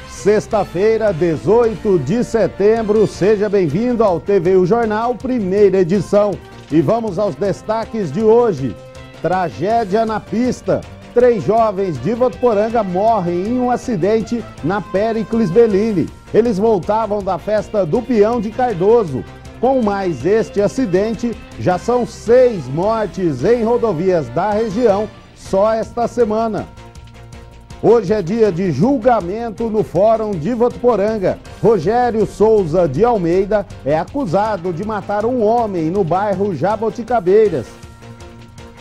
Sexta-feira, 18 de setembro, seja bem-vindo ao TVU Jornal, primeira edição. E vamos aos destaques de hoje. Tragédia na pista. 3 jovens de Votuporanga morrem em um acidente na Péricles Bellini. Eles voltavam da festa do Peão de Cardoso. Com mais este acidente, já são 6 mortes em rodovias da região só esta semana. Hoje é dia de julgamento no Fórum de Votuporanga. Rogério Souza de Almeida é acusado de matar um homem no bairro Jaboticabeiras.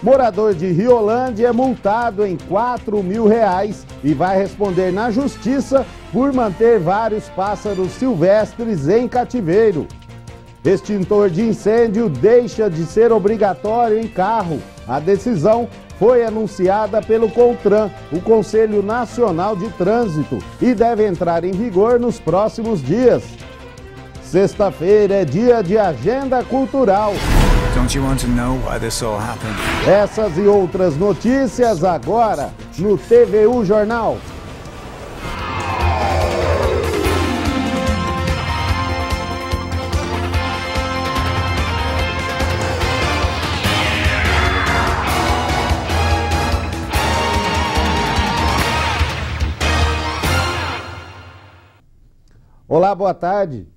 Morador de Riolândia é multado em R$4.000 e vai responder na justiça por manter vários pássaros silvestres em cativeiro. Extintor de incêndio deixa de ser obrigatório em carro. A decisão foi anunciada pelo CONTRAN, o Conselho Nacional de Trânsito, e deve entrar em vigor nos próximos dias. Sexta-feira é dia de agenda cultural. Don't you want to know why this all happened? Essas e outras notícias agora no TVU Jornal. Olá, boa tarde.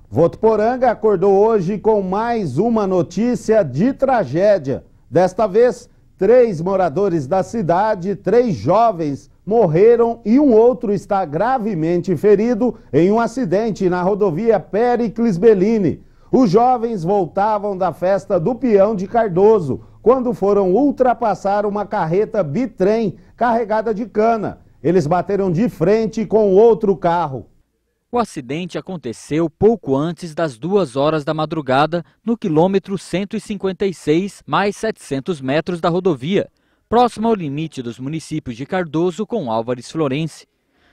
Votuporanga acordou hoje com mais uma notícia de tragédia. Desta vez, 3 moradores da cidade, 3 jovens, morreram e um outro está gravemente ferido em um acidente na rodovia Péricles Bellini. Os jovens voltavam da festa do Peão de Cardoso, quando foram ultrapassar uma carreta bitrem carregada de cana. Eles bateram de frente com outro carro. O acidente aconteceu pouco antes das 2 horas da madrugada, no quilômetro 156, mais 700 metros da rodovia, próximo ao limite dos municípios de Cardoso com Álvares Florence.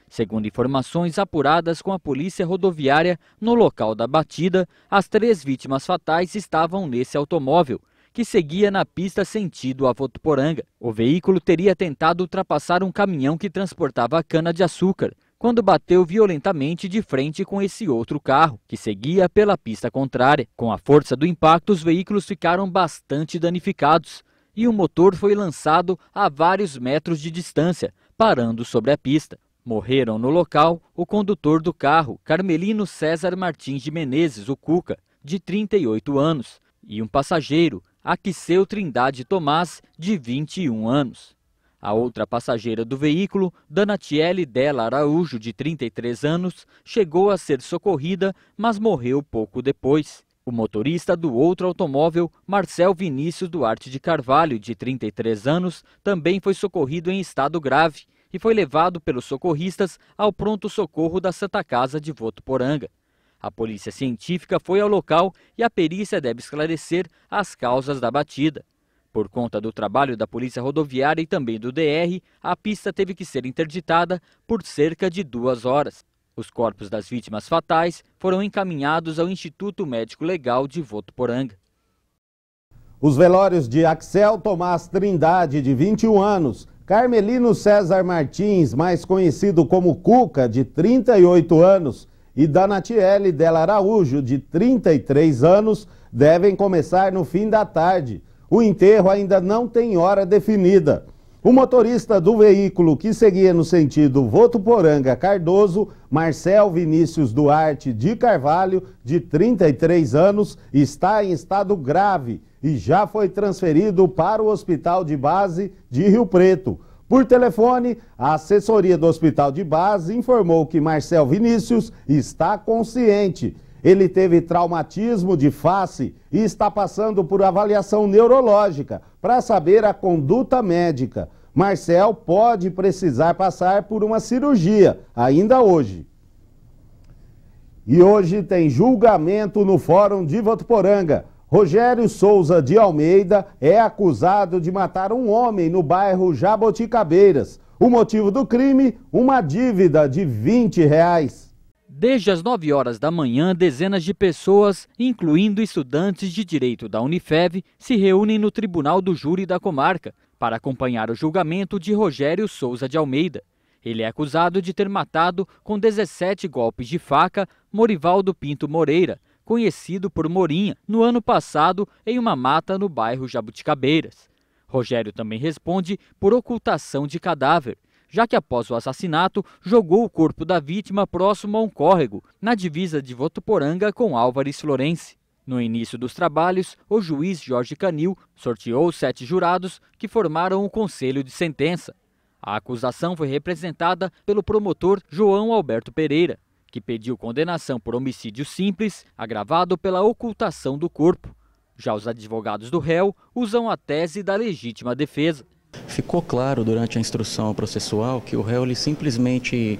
Segundo informações apuradas com a polícia rodoviária, no local da batida, as 3 vítimas fatais estavam nesse automóvel, que seguia na pista sentido a Votuporanga. O veículo teria tentado ultrapassar um caminhão que transportava cana-de-açúcar, quando bateu violentamente de frente com esse outro carro, que seguia pela pista contrária. Com a força do impacto, os veículos ficaram bastante danificados e o motor foi lançado a vários metros de distância, parando sobre a pista. Morreram no local o condutor do carro, Carmelino César Martins de Menezes, o Cuca, de 38 anos, e um passageiro, Aquiceu Trindade Tomás, de 21 anos. A outra passageira do veículo, Danatiele Della Araújo, de 33 anos, chegou a ser socorrida, mas morreu pouco depois. O motorista do outro automóvel, Marcel Vinícius Duarte de Carvalho, de 33 anos, também foi socorrido em estado grave e foi levado pelos socorristas ao pronto-socorro da Santa Casa de Votuporanga. A polícia científica foi ao local e a perícia deve esclarecer as causas da batida. Por conta do trabalho da Polícia Rodoviária e também do DR, a pista teve que ser interditada por cerca de 2 horas. Os corpos das vítimas fatais foram encaminhados ao Instituto Médico Legal de Votuporanga. Os velórios de Axel Tomás Trindade, de 21 anos, Carmelino César Martins, mais conhecido como Cuca, de 38 anos, e Danatiele Della Araújo, de 33 anos, devem começar no fim da tarde. O enterro ainda não tem hora definida. O motorista do veículo que seguia no sentido Votuporanga-Cardoso, Marcel Vinícius Duarte de Carvalho, de 33 anos, está em estado grave e já foi transferido para o Hospital de Base de Rio Preto. Por telefone, a assessoria do Hospital de Base informou que Marcel Vinícius está consciente. Ele teve traumatismo de face e está passando por avaliação neurológica para saber a conduta médica. Marcel pode precisar passar por uma cirurgia, ainda hoje. E hoje tem julgamento no Fórum de Votuporanga. Rogério Souza de Almeida é acusado de matar um homem no bairro Jaboticabeiras. O motivo do crime, uma dívida de R$20. Desde as 9 horas da manhã, dezenas de pessoas, incluindo estudantes de direito da Unifev, se reúnem no Tribunal do Júri da Comarca para acompanhar o julgamento de Rogério Souza de Almeida. Ele é acusado de ter matado com 17 golpes de faca Morivaldo Pinto Moreira, conhecido por Morinha, no ano passado em uma mata no bairro Jabuticabeiras. Rogério também responde por ocultação de cadáver, já que após o assassinato jogou o corpo da vítima próximo a um córrego, na divisa de Votuporanga com Álvares Florence. No início dos trabalhos, o juiz Jorge Canil sorteou os 7 jurados que formaram o conselho de sentença. A acusação foi representada pelo promotor João Alberto Pereira, que pediu condenação por homicídio simples, agravado pela ocultação do corpo. Já os advogados do réu usam a tese da legítima defesa. Ficou claro durante a instrução processual que o réu ele simplesmente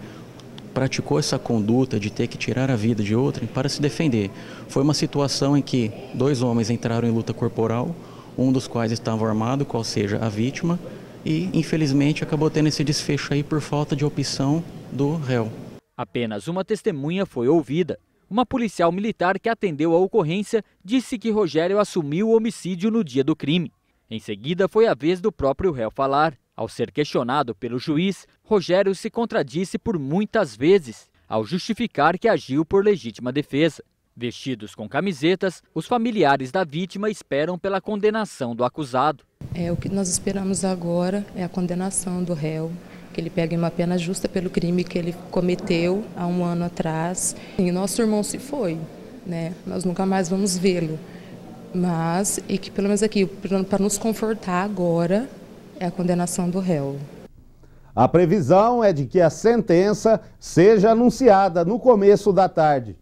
praticou essa conduta de ter que tirar a vida de outrem para se defender. Foi uma situação em que 2 homens entraram em luta corporal, um dos quais estava armado, qual seja a vítima, e infelizmente acabou tendo esse desfecho aí por falta de opção do réu. Apenas uma testemunha foi ouvida. Uma policial militar que atendeu a ocorrência disse que Rogério assumiu o homicídio no dia do crime. Em seguida, foi a vez do próprio réu falar. Ao ser questionado pelo juiz, Rogério se contradisse por muitas vezes, ao justificar que agiu por legítima defesa. Vestidos com camisetas, os familiares da vítima esperam pela condenação do acusado. O que nós esperamos agora é a condenação do réu, que ele pegue uma pena justa pelo crime que ele cometeu há 1 ano atrás. E nosso irmão se foi, né? Nós nunca mais vamos vê-lo. Mas, e que pelo menos aqui, para nos confortar agora, é a condenação do réu. A previsão é de que a sentença seja anunciada no começo da tarde.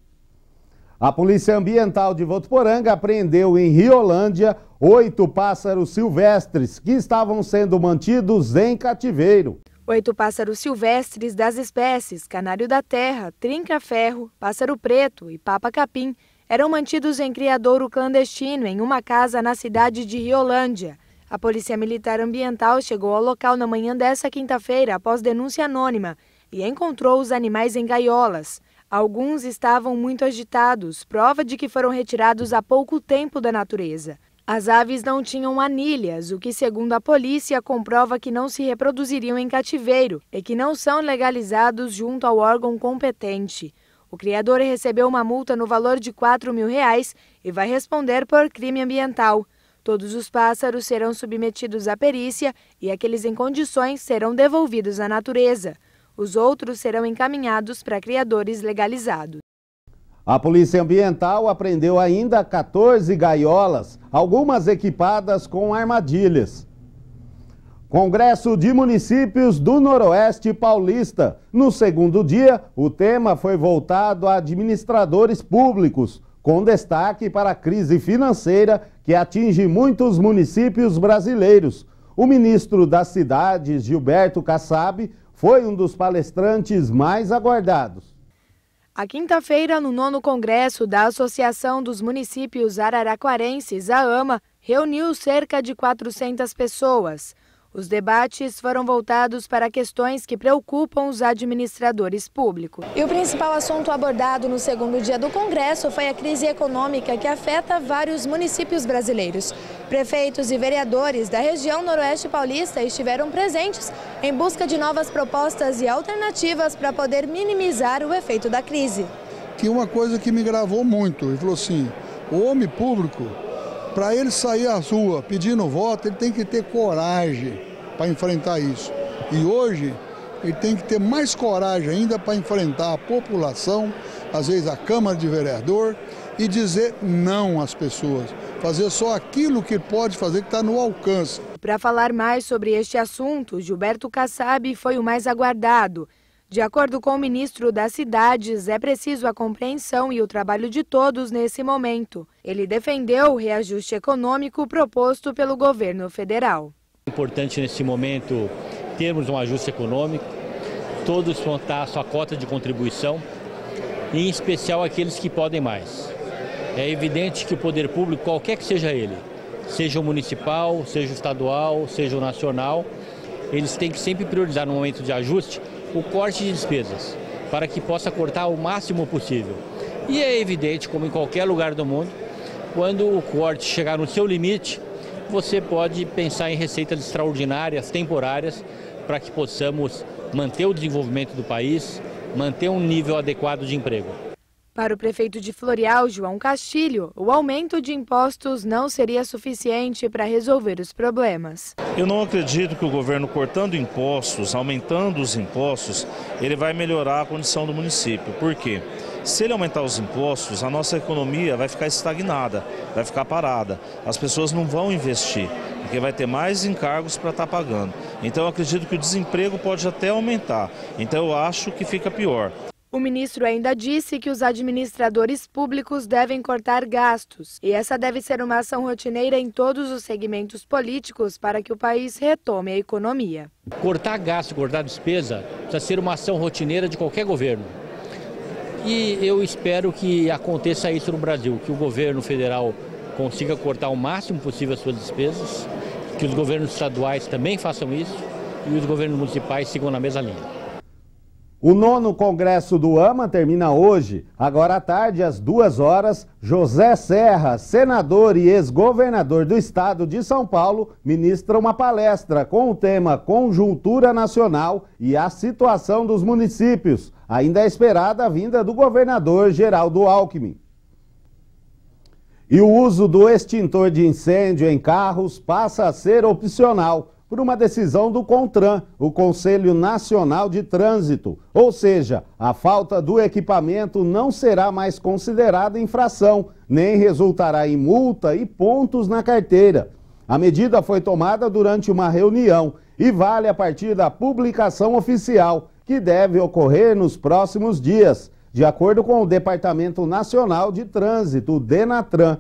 A Polícia Ambiental de Votuporanga apreendeu em Riolândia 8 pássaros silvestres que estavam sendo mantidos em cativeiro. 8 pássaros silvestres das espécies canário da terra, trinca-ferro, pássaro preto e papa-capim eram mantidos em criadouro clandestino em uma casa na cidade de Riolândia. A Polícia Militar Ambiental chegou ao local na manhã desta quinta-feira após denúncia anônima e encontrou os animais em gaiolas. Alguns estavam muito agitados, prova de que foram retirados há pouco tempo da natureza. As aves não tinham anilhas, o que, segundo a polícia, comprova que não se reproduziriam em cativeiro e que não são legalizados junto ao órgão competente. O criador recebeu uma multa no valor de R$4 mil e vai responder por crime ambiental. Todos os pássaros serão submetidos à perícia e aqueles em condições serão devolvidos à natureza. Os outros serão encaminhados para criadores legalizados. A Polícia Ambiental apreendeu ainda 14 gaiolas, algumas equipadas com armadilhas. Congresso de Municípios do Noroeste Paulista. No segundo dia, o tema foi voltado a administradores públicos, com destaque para a crise financeira que atinge muitos municípios brasileiros. O ministro das Cidades, Gilberto Kassab, foi um dos palestrantes mais aguardados. A quinta-feira, no 9º Congresso da Associação dos Municípios Araraquarenses, a AMA, reuniu cerca de 400 pessoas. Os debates foram voltados para questões que preocupam os administradores públicos. E o principal assunto abordado no segundo dia do Congresso foi a crise econômica que afeta vários municípios brasileiros. Prefeitos e vereadores da região Noroeste Paulista estiveram presentes em busca de novas propostas e alternativas para poder minimizar o efeito da crise. Tinha uma coisa que me gravou muito, ele falou assim, o homem público, para ele sair à rua pedindo voto, ele tem que ter coragem para enfrentar isso. E hoje ele tem que ter mais coragem ainda para enfrentar a população, às vezes a Câmara de Vereador, e dizer não às pessoas. Fazer só aquilo que pode fazer que está no alcance. Para falar mais sobre este assunto, Gilberto Kassab foi o mais aguardado. De acordo com o ministro das Cidades, é preciso a compreensão e o trabalho de todos nesse momento. Ele defendeu o reajuste econômico proposto pelo governo federal. É importante nesse momento termos um ajuste econômico, todos montar a sua cota de contribuição, e em especial aqueles que podem mais. É evidente que o poder público, qualquer que seja ele, seja o municipal, seja o estadual, seja o nacional, eles têm que sempre priorizar no momento de ajuste o corte de despesas. para que possa cortar o máximo possível. E é evidente, como em qualquer lugar do mundo, quando o corte chegar no seu limite, você pode pensar em receitas extraordinárias, temporárias, para que possamos manter o desenvolvimento do país, manter um nível adequado de emprego. Para o prefeito de Floreal, João Castilho, o aumento de impostos não seria suficiente para resolver os problemas. Eu não acredito que o governo cortando impostos, aumentando os impostos, ele vai melhorar a condição do município. Por quê? Se ele aumentar os impostos, a nossa economia vai ficar estagnada, vai ficar parada. As pessoas não vão investir, porque vai ter mais encargos para estar pagando. Então eu acredito que o desemprego pode até aumentar. Então eu acho que fica pior. O ministro ainda disse que os administradores públicos devem cortar gastos. E essa deve ser uma ação rotineira em todos os segmentos políticos para que o país retome a economia. Cortar gasto, cortar despesa, precisa ser uma ação rotineira de qualquer governo. E eu espero que aconteça isso no Brasil, que o governo federal consiga cortar o máximo possível as suas despesas, que os governos estaduais também façam isso e os governos municipais sigam na mesma linha. O 9º Congresso do AMA termina hoje. Agora à tarde, às 2 horas, José Serra, senador e ex-governador do estado de São Paulo, ministra uma palestra com o tema Conjuntura Nacional e a situação dos municípios. Ainda é esperada a vinda do governador Geraldo Alckmin. E o uso do extintor de incêndio em carros passa a ser opcional, por uma decisão do CONTRAN, o Conselho Nacional de Trânsito. Ou seja, a falta do equipamento não será mais considerada infração, nem resultará em multa e pontos na carteira. A medida foi tomada durante uma reunião e vale a partir da publicação oficial, que deve ocorrer nos próximos dias, de acordo com o Departamento Nacional de Trânsito, o DENATRAN.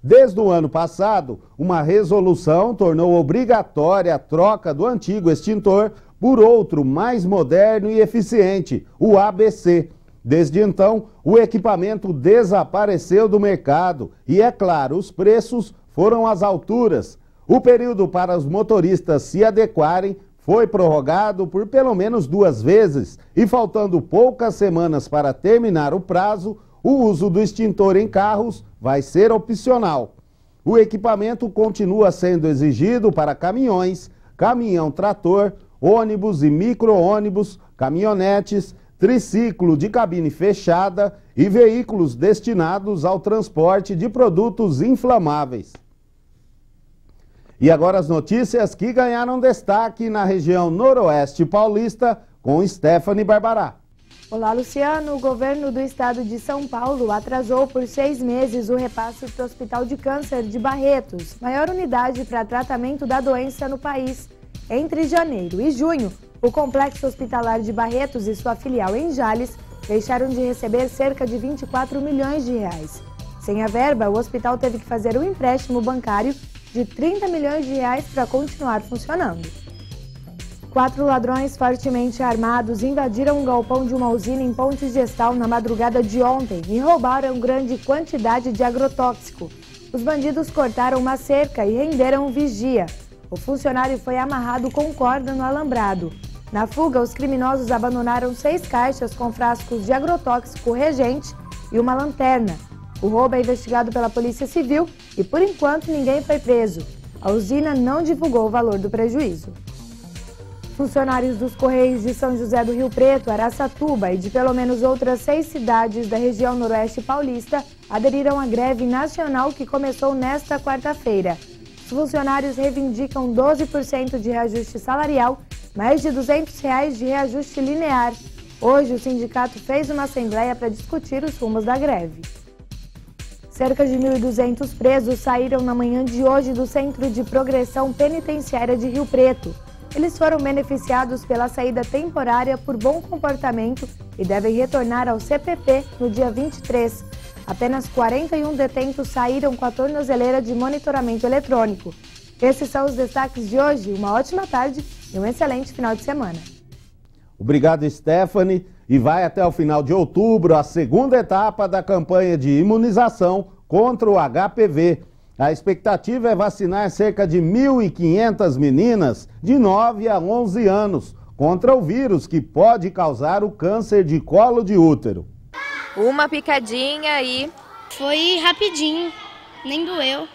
Desde o ano passado, uma resolução tornou obrigatória a troca do antigo extintor por outro mais moderno e eficiente, o ABC. Desde então, o equipamento desapareceu do mercado e, é claro, os preços foram às alturas. O período para os motoristas se adequarem foi prorrogado por pelo menos 2 vezes e, faltando poucas semanas para terminar o prazo, o uso do extintor em carros vai ser opcional. O equipamento continua sendo exigido para caminhões, caminhão-trator, ônibus e micro-ônibus, caminhonetes, triciclo de cabine fechada e veículos destinados ao transporte de produtos inflamáveis. E agora as notícias que ganharam destaque na região noroeste paulista com Stephanie Barbará. Olá, Luciano. O governo do estado de São Paulo atrasou por 6 meses o repasse para o Hospital de Câncer de Barretos, maior unidade para tratamento da doença no país. Entre janeiro e junho, o Complexo Hospitalar de Barretos e sua filial em Jales deixaram de receber cerca de 24 milhões de reais. Sem a verba, o hospital teve que fazer um empréstimo bancário de 30 milhões de reais para continuar funcionando. 4 ladrões fortemente armados invadiram um galpão de uma usina em Ponte Gestal na madrugada de ontem e roubaram grande quantidade de agrotóxico. Os bandidos cortaram uma cerca e renderam um vigia. O funcionário foi amarrado com corda no alambrado. Na fuga, os criminosos abandonaram 6 caixas com frascos de agrotóxico regente e uma lanterna. O roubo é investigado pela Polícia Civil e, por enquanto, ninguém foi preso. A usina não divulgou o valor do prejuízo. Funcionários dos Correios de São José do Rio Preto, Araçatuba e de pelo menos outras 6 cidades da região noroeste paulista aderiram à greve nacional que começou nesta quarta-feira. Os funcionários reivindicam 12% de reajuste salarial, mais de R$ 200 de reajuste linear. Hoje, o sindicato fez uma assembleia para discutir os rumos da greve. Cerca de 1.200 presos saíram na manhã de hoje do Centro de Progressão Penitenciária de Rio Preto. Eles foram beneficiados pela saída temporária por bom comportamento e devem retornar ao CPP no dia 23. Apenas 41 detentos saíram com a tornozeleira de monitoramento eletrônico. Esses são os destaques de hoje. Uma ótima tarde e um excelente final de semana. Obrigado, Stephanie. E vai até o final de outubro a 2ª etapa da campanha de imunização contra o HPV. A expectativa é vacinar cerca de 1.500 meninas de 9 a 11 anos contra o vírus que pode causar o câncer de colo de útero. Uma picadinha e... Foi rapidinho, nem doeu.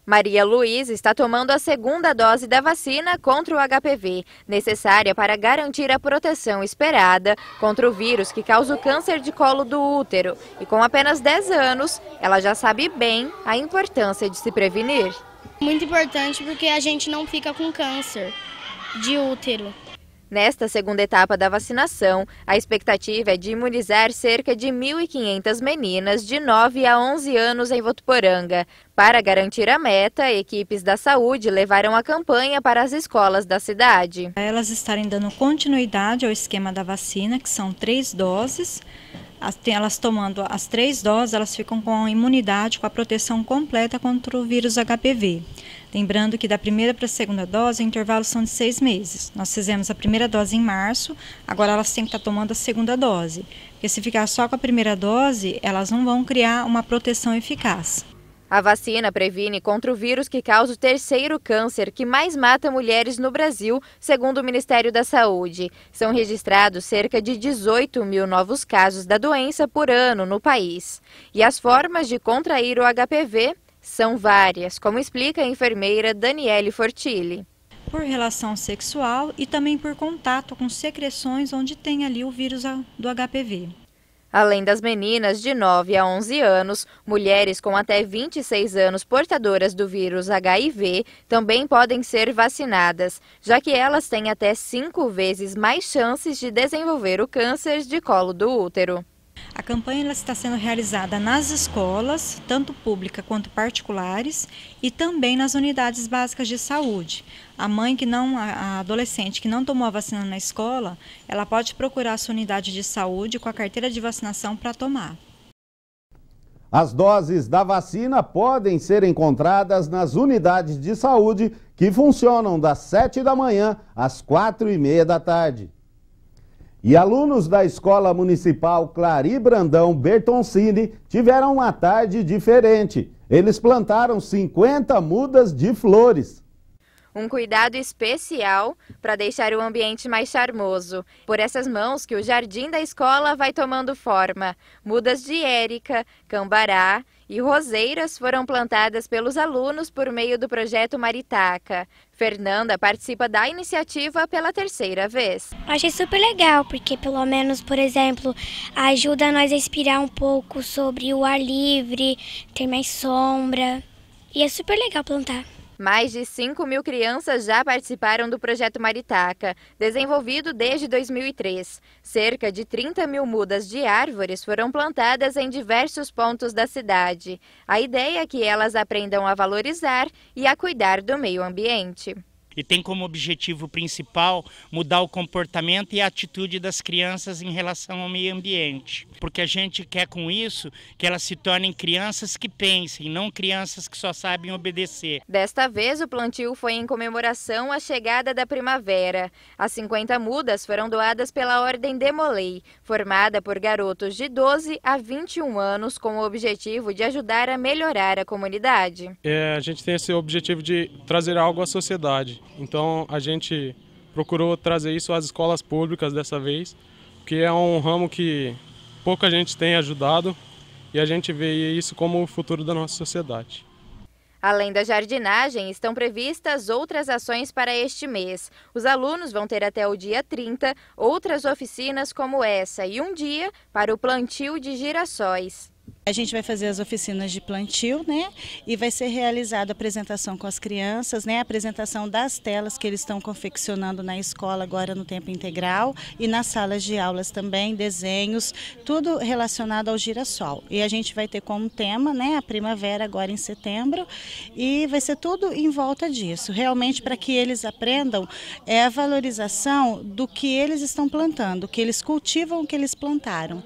Maria Luísa está tomando a segunda dose da vacina contra o HPV, necessária para garantir a proteção esperada contra o vírus que causa o câncer de colo do útero. E com apenas 10 anos, ela já sabe bem a importância de se prevenir. Muito importante porque a gente não fica com câncer de útero. Nesta segunda etapa da vacinação, a expectativa é de imunizar cerca de 1.500 meninas de 9 a 11 anos em Votuporanga. Para garantir a meta, equipes da saúde levaram a campanha para as escolas da cidade. Elas estarem dando continuidade ao esquema da vacina, que são 3 doses. Elas tomando as 3 doses, elas ficam com a imunidade, com a proteção completa contra o vírus HPV. Lembrando que da primeira para a segunda dose, o intervalo são de 6 meses. Nós fizemos a primeira dose em março, agora elas têm que estar tomando a segunda dose. Porque se ficar só com a primeira dose, elas não vão criar uma proteção eficaz. A vacina previne contra o vírus que causa o terceiro câncer que mais mata mulheres no Brasil, segundo o Ministério da Saúde. São registrados cerca de 18 mil novos casos da doença por ano no país. E as formas de contrair o HPV são várias, como explica a enfermeira Daniele Fortilli. Por relação sexual e também por contato com secreções onde tem ali o vírus do HPV. Além das meninas de 9 a 11 anos, mulheres com até 26 anos portadoras do vírus HIV também podem ser vacinadas, já que elas têm até 5 vezes mais chances de desenvolver o câncer de colo do útero. A campanha ela está sendo realizada nas escolas, tanto públicas quanto particulares, e também nas unidades básicas de saúde. A adolescente que não tomou a vacina na escola, ela pode procurar a sua unidade de saúde com a carteira de vacinação para tomar. As doses da vacina podem ser encontradas nas unidades de saúde que funcionam das 7 da manhã às 4h30 da tarde. E alunos da Escola Municipal Clari Brandão Bertoncini tiveram uma tarde diferente. Eles plantaram 50 mudas de flores. Um cuidado especial para deixar o ambiente mais charmoso. Por essas mãos que o jardim da escola vai tomando forma. Mudas de érica, cambará e roseiras foram plantadas pelos alunos por meio do projeto Maritaca. Fernanda participa da iniciativa pela 3ª vez. Achei super legal, porque pelo menos, por exemplo, ajuda nós a inspirar um pouco sobre o ar livre, ter mais sombra. E é super legal plantar. Mais de 5 mil crianças já participaram do projeto Maritaca, desenvolvido desde 2003. Cerca de 30 mil mudas de árvores foram plantadas em diversos pontos da cidade. A ideia é que elas aprendam a valorizar e a cuidar do meio ambiente. E tem como objetivo principal mudar o comportamento e a atitude das crianças em relação ao meio ambiente. Porque a gente quer com isso que elas se tornem crianças que pensem, não crianças que só sabem obedecer. Desta vez o plantio foi em comemoração à chegada da primavera. As 50 mudas foram doadas pela Ordem Demolei, formada por garotos de 12 a 21 anos com o objetivo de ajudar a melhorar a comunidade. A gente tem esse objetivo de trazer algo à sociedade. Então a gente procurou trazer isso às escolas públicas dessa vez, porque é um ramo que pouca gente tem ajudado e a gente vê isso como o futuro da nossa sociedade. Além da jardinagem, estão previstas outras ações para este mês. Os alunos vão ter até o dia 30 outras oficinas como essa e um dia para o plantio de girassóis. A gente vai fazer as oficinas de plantio, né? E vai ser realizada a apresentação com as crianças, né? A apresentação das telas que eles estão confeccionando na escola agora no tempo integral e nas salas de aulas também, desenhos, tudo relacionado ao girassol. E a gente vai ter como tema, né? A primavera agora em setembro e vai ser tudo em volta disso. Realmente para que eles aprendam a valorização do que eles estão plantando, que eles cultivam o que eles plantaram.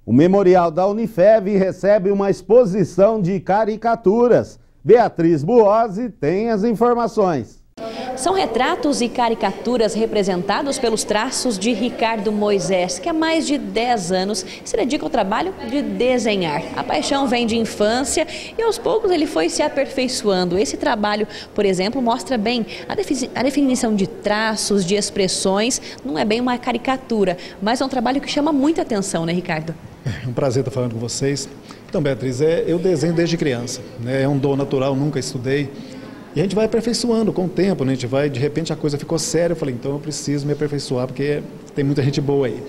O Memorial da Unifev recebe uma exposição de caricaturas. Beatriz Buozzi tem as informações. São retratos e caricaturas representados pelos traços de Ricardo Moisés, que há mais de 10 anos se dedica ao trabalho de desenhar. A paixão vem de infância e aos poucos ele foi se aperfeiçoando. Esse trabalho, por exemplo, mostra bem a definição de traços, de expressões. Não é bem uma caricatura, mas é um trabalho que chama muita atenção, né, Ricardo? É um prazer estar falando com vocês. Então, Beatriz, eu desenho desde criança, né? É um dom natural, nunca estudei. E a gente vai aperfeiçoando com o tempo, né? De repente a coisa ficou séria, eu falei, então eu preciso me aperfeiçoar, porque tem muita gente boa aí.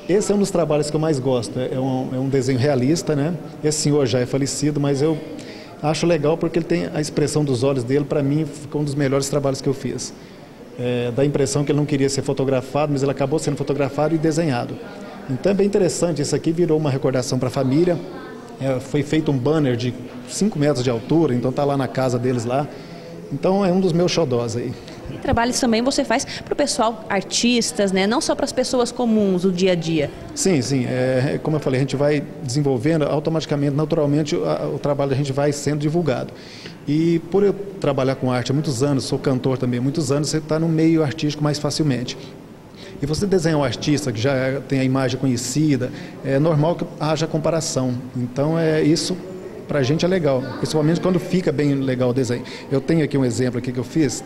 Esse é um dos trabalhos que eu mais gosto, é um desenho realista, né? Esse senhor já é falecido, mas eu acho legal porque ele tem a expressão dos olhos dele, para mim, ficou um dos melhores trabalhos que eu fiz. Dá a impressão que ele não queria ser fotografado, mas ele acabou sendo fotografado e desenhado. Então é bem interessante, isso aqui virou uma recordação para a família, foi feito um banner de 5 metros de altura, então está lá na casa deles lá. Então é um dos meus xodós aí. E trabalhos também você faz para o pessoal, artistas, né? Não só para as pessoas comuns do dia a dia. Sim. Como eu falei, a gente vai desenvolvendo automaticamente, naturalmente, o trabalho da gente vai sendo divulgado. E por eu trabalhar com arte há muitos anos, sou cantor também há muitos anos, você está no meio artístico mais facilmente. E você desenhar um artista que já tem a imagem conhecida, é normal que haja comparação. Então isso para a gente é legal, principalmente quando fica bem legal o desenho. Eu tenho aqui um exemplo aqui que eu fiz,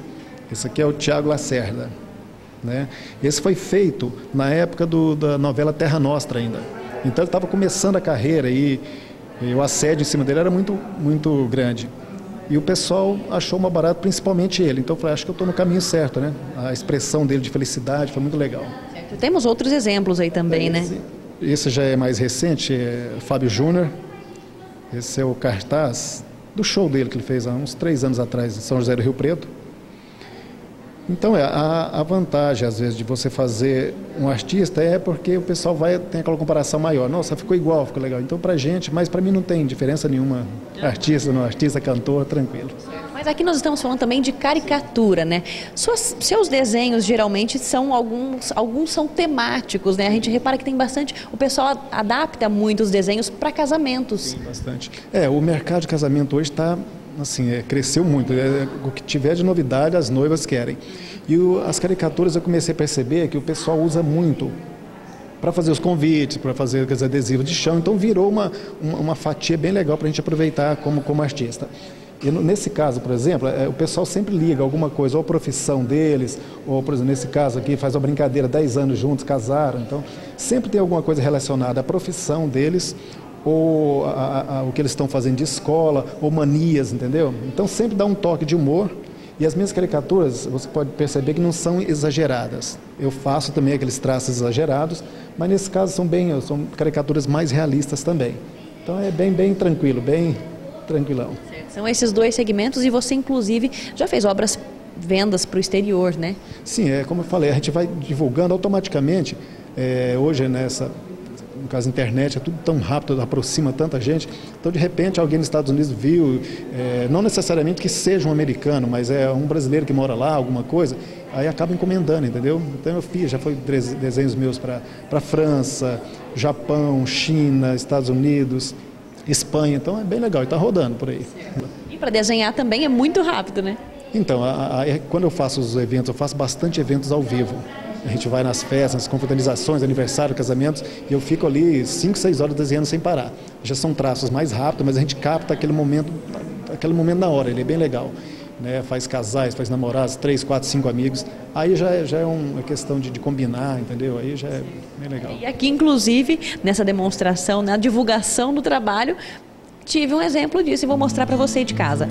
esse aqui é o Tiago Lacerda, né? Esse foi feito na época da novela Terra Nostra ainda. Então ele estava começando a carreira e o assédio em cima dele era muito, muito grande. E o pessoal achou mais barato, principalmente ele. Então eu falei, acho que eu estou no caminho certo, né? A expressão dele de felicidade foi muito legal. Certo. Temos outros exemplos aí também, né? Esse já é mais recente, é Fábio Júnior. Esse é o cartaz do show dele que ele fez há uns 3 anos atrás em São José do Rio Preto. Então a vantagem às vezes de você fazer um artista é porque o pessoal tem aquela comparação maior. Nossa, ficou igual, ficou legal. Então pra gente, mas pra mim não tem diferença nenhuma. Artista, não artista, cantor, tranquilo. Mas aqui nós estamos falando também de caricatura, né? Seus desenhos geralmente são alguns são temáticos, né? A gente repara que tem bastante, o pessoal adapta muito os desenhos para casamentos. Sim, bastante. O mercado de casamento hoje está assim, cresceu muito. O que tiver de novidade, as noivas querem. E as caricaturas eu comecei a perceber que o pessoal usa muito para fazer os convites, para fazer os adesivos de chão. Então virou uma fatia bem legal para a gente aproveitar como artista. E nesse caso, por exemplo, o pessoal sempre liga alguma coisa, ou a profissão deles, ou, por exemplo, nesse caso aqui, faz uma brincadeira, 10 anos juntos, casaram. Então, sempre tem alguma coisa relacionada à profissão deles, ou o que eles estão fazendo de escola, ou manias, entendeu? Então, sempre dá um toque de humor. E as minhas caricaturas, você pode perceber que não são exageradas. Eu faço também aqueles traços exagerados, mas nesse caso são caricaturas mais realistas também. Então, é bem tranquilo, bem tranquilão. São esses dois segmentos e você, inclusive, já fez vendas para o exterior, né? Sim, como eu falei, a gente vai divulgando automaticamente. Hoje, no caso, a internet, é tudo tão rápido, aproxima tanta gente. Então, de repente, alguém nos Estados Unidos viu, não necessariamente que seja um americano, mas é um brasileiro que mora lá, alguma coisa, aí acaba encomendando, entendeu? Então, eu fiz, já foi desenhos meus para França, Japão, China, Estados Unidos, Espanha, então é bem legal, e está rodando por aí. E para desenhar também é muito rápido, né? Então, quando eu faço os eventos, eu faço bastante eventos ao vivo. A gente vai nas festas, nas confraternizações, aniversário, casamentos, e eu fico ali 5, 6 horas desenhando sem parar. Já são traços mais rápidos, mas a gente capta aquele momento na hora, ele é bem legal. Né? Faz casais, faz namorados, 3, 4, 5 amigos, aí já é uma questão de combinar, entendeu? Aí já é bem legal. E aqui, inclusive, nessa demonstração, na divulgação do trabalho, tive um exemplo disso e vou mostrar para você de casa.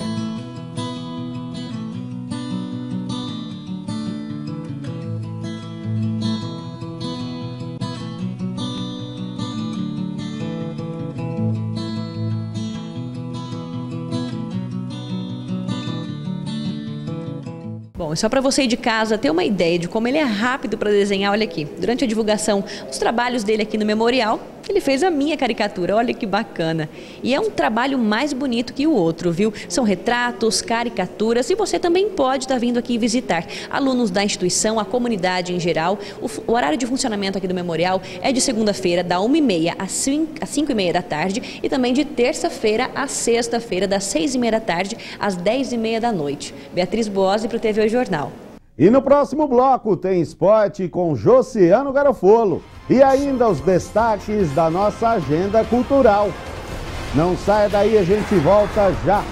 Bom, só para você ir de casa ter uma ideia de como ele é rápido para desenhar, olha aqui. Durante a divulgação dos trabalhos dele aqui no Memorial, ele fez a minha caricatura, olha que bacana. E é um trabalho mais bonito que o outro, viu? São retratos, caricaturas e você também pode estar vindo aqui visitar. Alunos da instituição, a comunidade em geral. O horário de funcionamento aqui do Memorial é de segunda-feira, da 1h30 às 5h30 da tarde e também de terça-feira à sexta-feira, das 6h30 da tarde às 10h30 da noite. Beatriz Boazzi para o TV Jornal. E no próximo bloco tem esporte com Josiano Garofolo e ainda os destaques da nossa agenda cultural. Não saia daí, a gente volta já.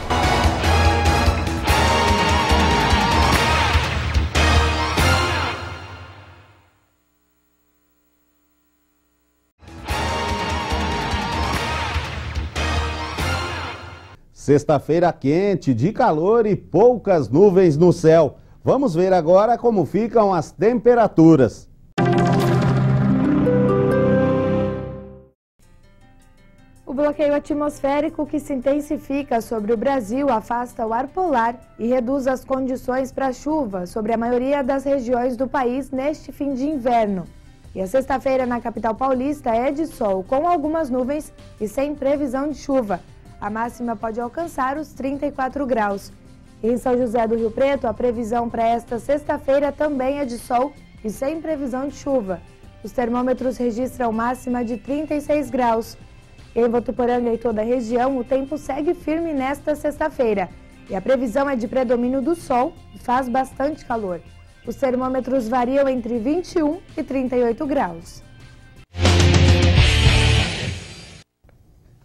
Sexta-feira quente, de calor e poucas nuvens no céu. Vamos ver agora como ficam as temperaturas. O bloqueio atmosférico que se intensifica sobre o Brasil afasta o ar polar e reduz as condições para chuva sobre a maioria das regiões do país neste fim de inverno. E a sexta-feira na capital paulista é de sol, com algumas nuvens e sem previsão de chuva. A máxima pode alcançar os 34 graus. Em São José do Rio Preto, a previsão para esta sexta-feira também é de sol e sem previsão de chuva. Os termômetros registram máxima de 36 graus. Em Votuporanga e toda a região, o tempo segue firme nesta sexta-feira. E a previsão é de predomínio do sol e faz bastante calor. Os termômetros variam entre 21 e 38 graus.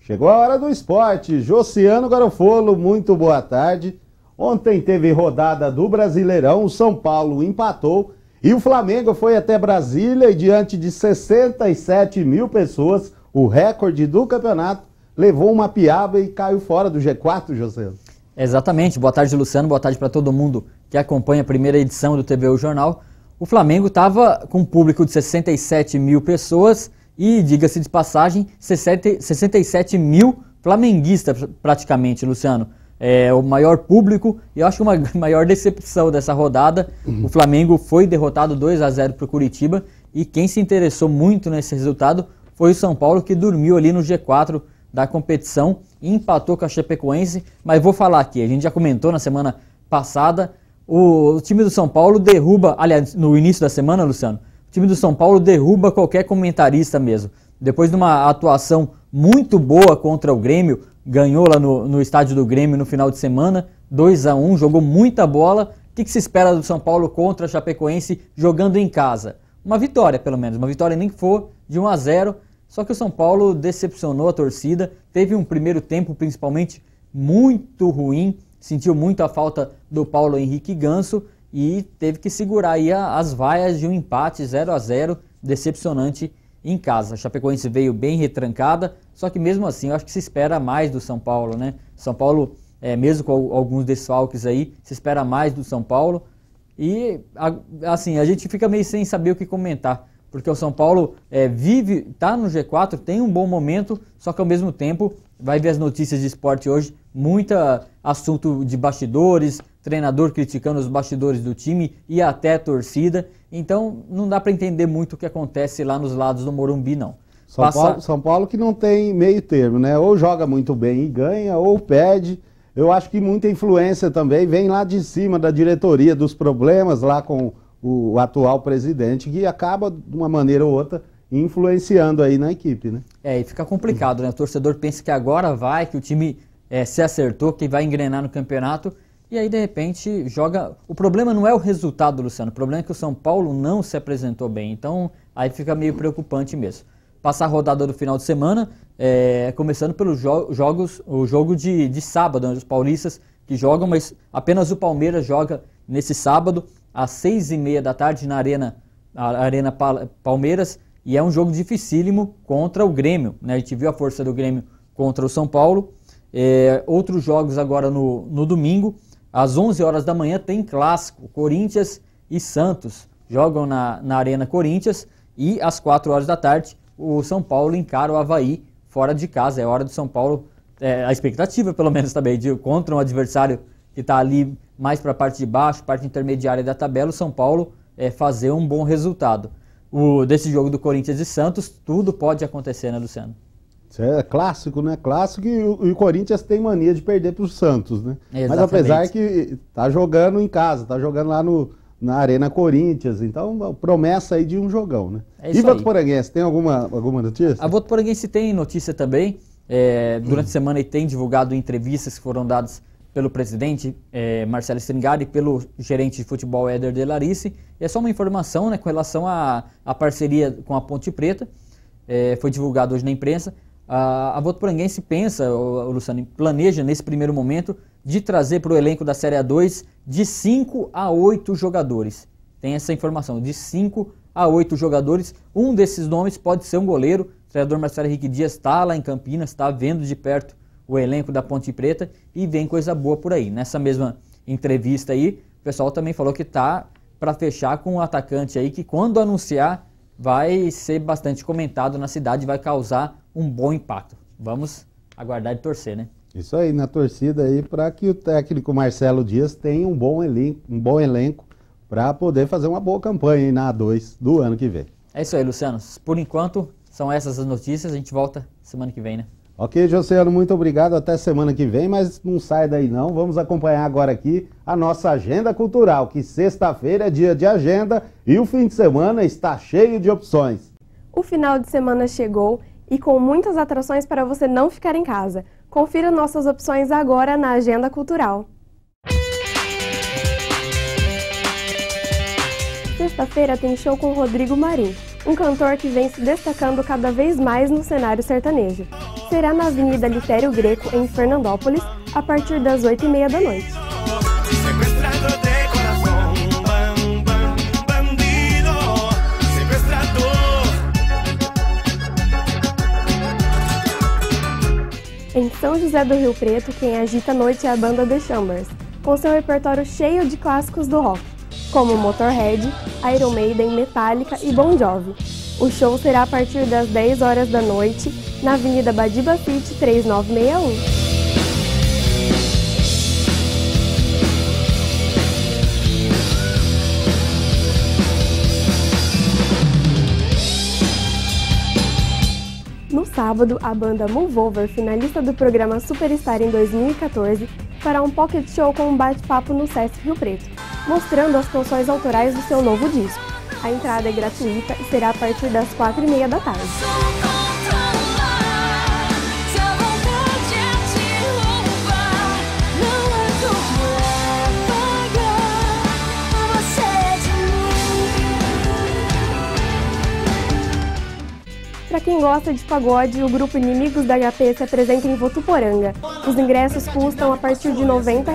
Chegou a hora do esporte. Josiano Garofolo, muito boa tarde. Ontem teve rodada do Brasileirão, o São Paulo empatou e o Flamengo foi até Brasília e diante de 67 mil pessoas, o recorde do campeonato, levou uma piaba e caiu fora do G4, José. Exatamente. Boa tarde, Luciano. Boa tarde para todo mundo que acompanha a primeira edição do TVU Jornal. O Flamengo estava com um público de 67 mil pessoas e, diga-se de passagem, 67 mil flamenguistas praticamente, Luciano. É o maior público e eu acho que uma maior decepção dessa rodada. O Flamengo foi derrotado 2-0 para o Curitiba e quem se interessou muito nesse resultado foi o São Paulo, que dormiu ali no G4 da competição e empatou com a Chapecoense. Mas vou falar aqui, a gente já comentou na semana passada, o time do São Paulo derruba, aliás, no início da semana, Luciano, o time do São Paulo derruba qualquer comentarista mesmo. Depois de uma atuação muito boa contra o Grêmio, ganhou lá no estádio do Grêmio no final de semana, 2-1, jogou muita bola. O que se espera do São Paulo contra a Chapecoense jogando em casa? Uma vitória, pelo menos, uma vitória nem que for de 1-0, só que o São Paulo decepcionou a torcida, teve um primeiro tempo principalmente muito ruim, sentiu muito a falta do Paulo Henrique Ganso e teve que segurar aí as vaias de um empate 0-0, decepcionante em casa. A Chapecoense veio bem retrancada, só que mesmo assim eu acho que se espera mais do São Paulo, né? São Paulo, mesmo com alguns desfalques aí, se espera mais do São Paulo e assim, a gente fica meio sem saber o que comentar, porque o São Paulo tá no G4, tem um bom momento, só que ao mesmo tempo vai ver as notícias de esporte hoje, muito assunto de bastidores, treinador criticando os bastidores do time e até a torcida. Então não dá para entender muito o que acontece lá nos lados do Morumbi, não. São Paulo que não tem meio termo, né? Ou joga muito bem e ganha, ou perde. Eu acho que muita influência também vem lá de cima da diretoria, dos problemas lá com o atual presidente, que acaba de uma maneira ou outra influenciando aí na equipe, né? E fica complicado, né? O torcedor pensa que agora vai, que o time se acertou, que vai engrenar no campeonato, e aí de repente joga... O problema não é o resultado, Luciano, o problema é que o São Paulo não se apresentou bem, então aí fica meio preocupante mesmo. Passar a rodada do final de semana, começando pelos o jogo de sábado, né, os paulistas que jogam, mas apenas o Palmeiras joga nesse sábado, às 6h30 da tarde na Arena Palmeiras, e é um jogo dificílimo contra o Grêmio, né? A gente viu a força do Grêmio contra o São Paulo. Outros jogos agora no domingo, às 11 horas da manhã tem clássico, Corinthians e Santos jogam na Arena Corinthians, e às 4 horas da tarde o São Paulo encara o Avaí fora de casa. É hora do São Paulo, a expectativa pelo menos também, contra um adversário que está ali mais para a parte de baixo, parte intermediária da tabela, o São Paulo fazer um bom resultado. Desse jogo do Corinthians e Santos, tudo pode acontecer, né, Luciano? Isso é clássico, né? Clássico, e o Corinthians tem mania de perder para o Santos, né? Exatamente. Mas apesar que tá jogando em casa, tá jogando lá na Arena Corinthians, então promessa aí de um jogão, né? E Votuporanguense, tem alguma notícia? A Votuporanguense tem notícia também, durante a semana e tem divulgado entrevistas que foram dadas pelo presidente Marcelo Stringari e pelo gerente de futebol Éder de Larice. E é só uma informação, né, com relação à parceria com a Ponte Preta, foi divulgado hoje na imprensa. A Votuporanguense pensa, Luciano, planeja nesse primeiro momento de trazer para o elenco da Série A2 de 5 a 8 jogadores. Tem essa informação, de 5 a 8 jogadores. Um desses nomes pode ser um goleiro. O treinador Marcelo Henrique Dias está lá em Campinas, está vendo de perto o elenco da Ponte Preta e vem coisa boa por aí. Nessa mesma entrevista aí, o pessoal também falou que está para fechar com um atacante aí que, quando anunciar, vai ser bastante comentado na cidade e vai causar um bom impacto. Vamos aguardar e torcer, né? Isso aí, na torcida aí, para que o técnico Marcelo Dias tenha um bom elenco para poder fazer uma boa campanha aí na A2 do ano que vem. É isso aí, Luciano. Por enquanto, são essas as notícias. A gente volta semana que vem, né? Ok, Josiano, muito obrigado. Até semana que vem, mas não sai daí não. Vamos acompanhar agora aqui a nossa agenda cultural, que sexta-feira é dia de agenda e o fim de semana está cheio de opções. O final de semana chegou e com muitas atrações para você não ficar em casa. Confira nossas opções agora na Agenda Cultural. Sexta-feira tem show com Rodrigo Marim, um cantor que vem se destacando cada vez mais no cenário sertanejo. Será na Avenida Litério Greco, em Fernandópolis, a partir das 8h30 da noite. Em São José do Rio Preto, quem agita a noite é a banda The Chambers, com seu repertório cheio de clássicos do rock, como Motorhead, Iron Maiden, Metallica e Bon Jovi. O show será a partir das 10 horas da noite, na Avenida Badiba City 3961. No sábado, a banda Move Over, finalista do programa Superstar em 2014, fará um pocket show com um bate-papo no Sesc Rio Preto, mostrando as canções autorais do seu novo disco. A entrada é gratuita e será a partir das 4h30 da tarde. Para quem gosta de pagode, o grupo Inimigos da HP se apresenta em Votuporanga. Os ingressos custam a partir de R$ 90.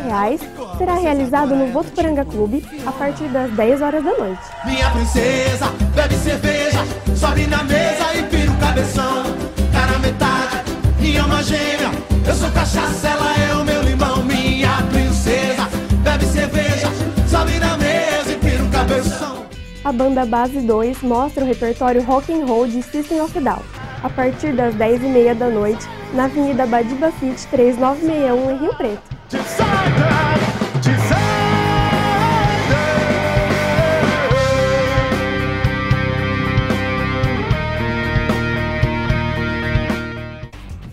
Será realizado no Votuporanga Clube a partir das 10 horas da noite. Minha princesa, bebe cerveja, sobe na mesa e vira o cabeção. Tá na metade, minha alma gêmea, eu sou cachaça, ela é o meu limão. Minha princesa, bebe cerveja, sobe na mesa e vira o cabeção. A banda Base 2 mostra o repertório rock and roll de System of a Down, a partir das 10h30 da noite, na Avenida Badiba City 3961, em Rio Preto.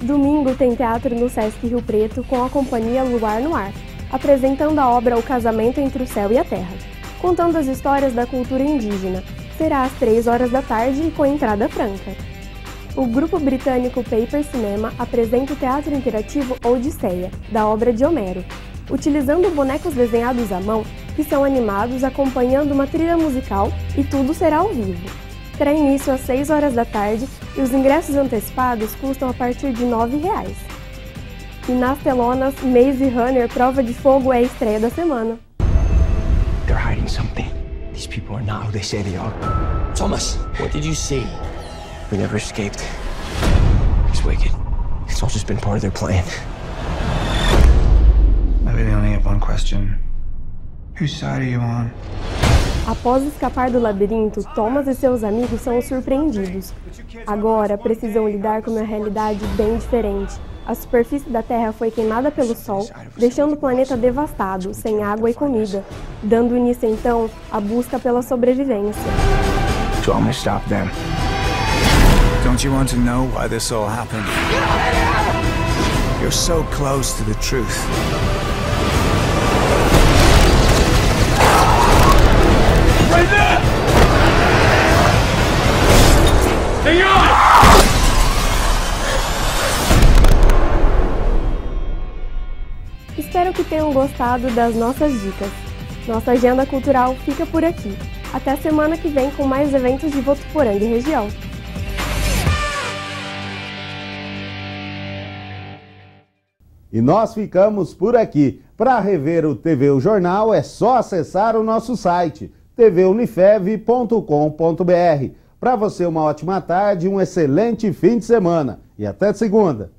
Domingo tem teatro no Sesc Rio Preto com a companhia Luar no Ar, apresentando a obra O Casamento entre o Céu e a Terra, contando as histórias da cultura indígena. Será às 3 horas da tarde e com entrada franca. O grupo britânico Paper Cinema apresenta o teatro interativo Odisseia, da obra de Homero, utilizando bonecos desenhados à mão que são animados acompanhando uma trilha musical e tudo será ao vivo. Terá início às 6 horas da tarde e os ingressos antecipados custam a partir de R$ 9. E nas telonas, Maze Runner Prova de Fogo é a estreia da semana. They're hiding something. These people are not who they say they are. Thomas, what did you see? We never escaped. He's wicked. It's all just been part of their plan. I really only have one question. Whose side are you on? Após escapar do labirinto, Thomas e seus amigos são surpreendidos. Agora precisam lidar com uma realidade bem diferente. A superfície da Terra foi queimada pelo Sol, deixando o planeta devastado, sem água e comida, dando início então à busca pela sobrevivência. So I'm gonna stop them. Don't you want to know why this all happened? You're so close to the truth. Right there! Senhor! Espero que tenham gostado das nossas dicas. Nossa agenda cultural fica por aqui. Até semana que vem com mais eventos de Votuporanga e região. E nós ficamos por aqui. Para rever o TV O Jornal é só acessar o nosso site tvunifev.com.br. Para você uma ótima tarde, um excelente fim de semana e até segunda.